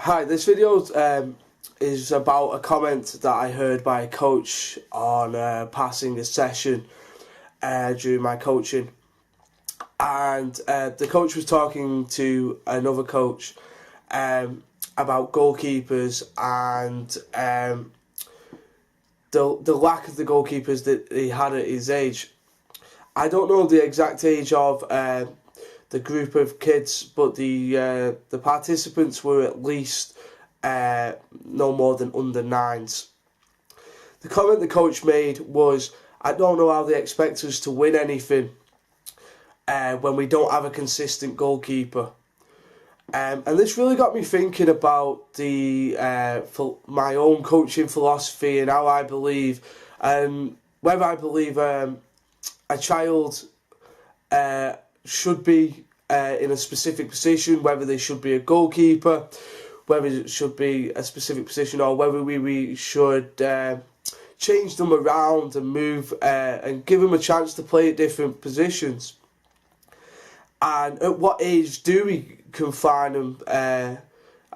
Hi, this video is about a comment that I heard by a coach on passing a session during my coaching. And the coach was talking to another coach about goalkeepers and the lack of the goalkeepers that he had at his age. I don't know the exact age of the group of kids, but the participants were at least no more than under nines. The comment the coach made was, "I don't know how they expect us to win anything when we don't have a consistent goalkeeper." And this really got me thinking about my own coaching philosophy and how I believe, whether I believe a child should be in a specific position, whether they should be a goalkeeper, whether it should be a specific position, or whether we should change them around and move and give them a chance to play at different positions. And at what age do we confine them?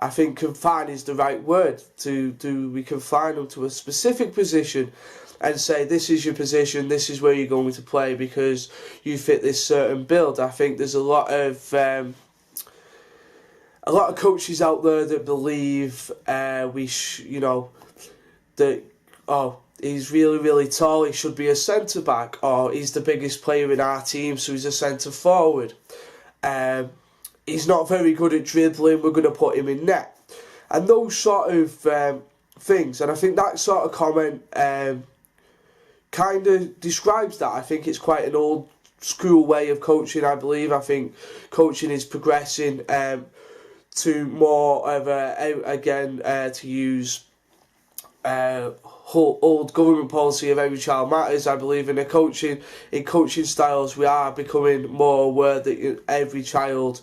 I think confine is the right word. Do we confine them to a specific position and say, this is your position, this is where you're going to play because you fit this certain build? I think there's a lot of coaches out there that believe that he's really tall, he should be a centre back, or he's the biggest player in our team, so he's a centre forward. He's not very good at dribbling, we're going to put him in net, and those sort of things. And I think that sort of comment kind of describes that. I think it's quite an old school way of coaching. I think coaching is progressing to more of to use old government policy of every child matters. I believe in coaching styles we are becoming more aware that every child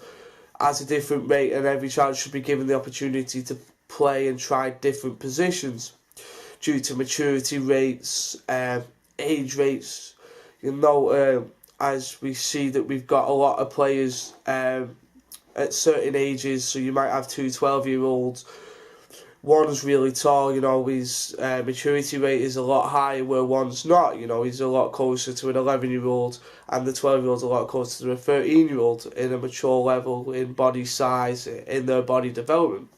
has a different rate and every child should be given the opportunity to play and try different positions due to maturity rates, age rates. As we see that we've got a lot of players at certain ages, so you might have two 12-year-olds. One's really tall, his maturity rate is a lot higher where one's not. He's a lot closer to an 11-year-old, and the 12-year-old's a lot closer to a 13-year-old in a mature level, in body size, in their body development.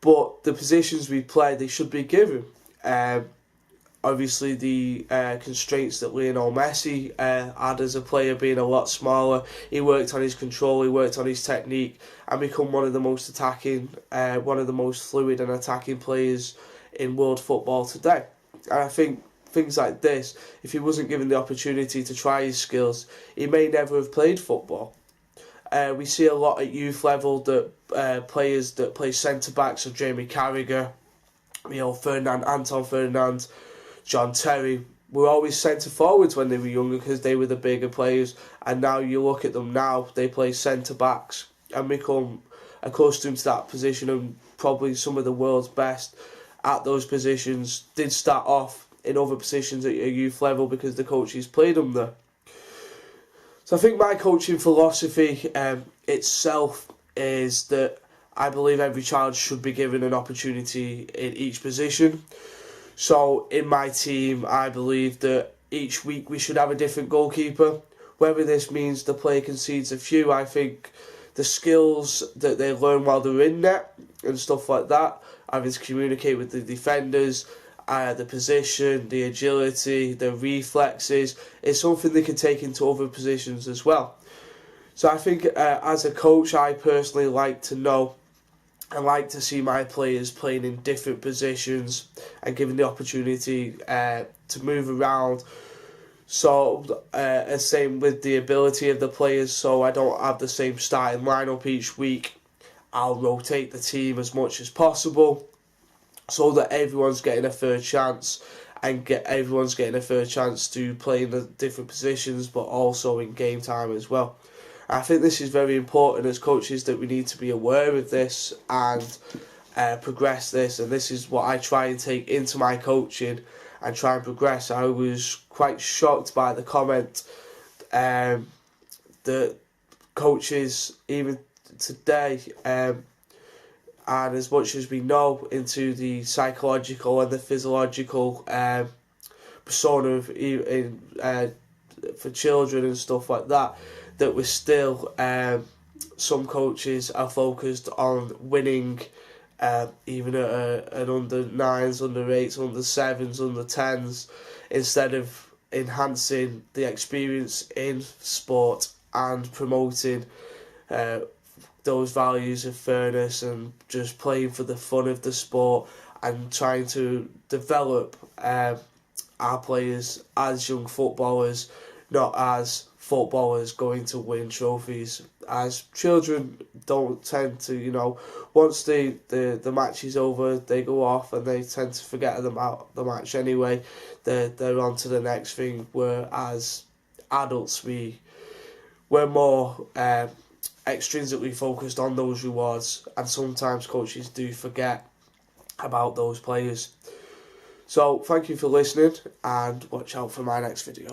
But the positions we play, they should be given. Obviously, the constraints that Lionel Messi had as a player, being a lot smaller, he worked on his control, he worked on his technique, and become one of the most fluid and attacking players in world football today. And I think things like this, if he wasn't given the opportunity to try his skills, he may never have played football. We see a lot at youth level that players that play centre-backs, so Jamie Carragher, Anton Ferdinand, John Terry, were always centre forwards when they were younger because they were the bigger players, and now you look at them now, they play centre backs and become accustomed to that position, and probably some of the world's best at those positions did start off in other positions at a youth level because the coaches played them there. So I think my coaching philosophy itself is that I believe every child should be given an opportunity in each position. So in my team, I believe that each week we should have a different goalkeeper. Whether this means the player concedes a few, I think the skills that they learn while they're in net and stuff like that, having to communicate with the defenders, the position, the agility, the reflexes, is something they can take into other positions as well. So I think as a coach, I personally like to know I like to see my players playing in different positions and given the opportunity to move around. So, same with the ability of the players, so I don't have the same starting lineup each week. I'll rotate the team as much as possible so that everyone's getting a fair chance and everyone's getting a fair chance to play in the different positions, but also in game time as well. I think this is very important as coaches, that we need to be aware of this and progress this, and this is what I try and take into my coaching and try and progress. I was quite shocked by the comment that coaches, even today, and as much as we know into the psychological and the physiological persona of for children and stuff like that, that we're still some coaches are focused on winning, even at an under 9s, under 8s, under 7s, under 10s, instead of enhancing the experience in sport and promoting those values of fairness and just playing for the fun of the sport and trying to develop our players as young footballers, not as footballers going to win trophies. As children don't tend to, once the match is over, they go off and they tend to forget about the match anyway. They're on to the next thing, whereas adults, we're more extrinsically focused on those rewards, and sometimes coaches do forget about those players. So thank you for listening, and watch out for my next video.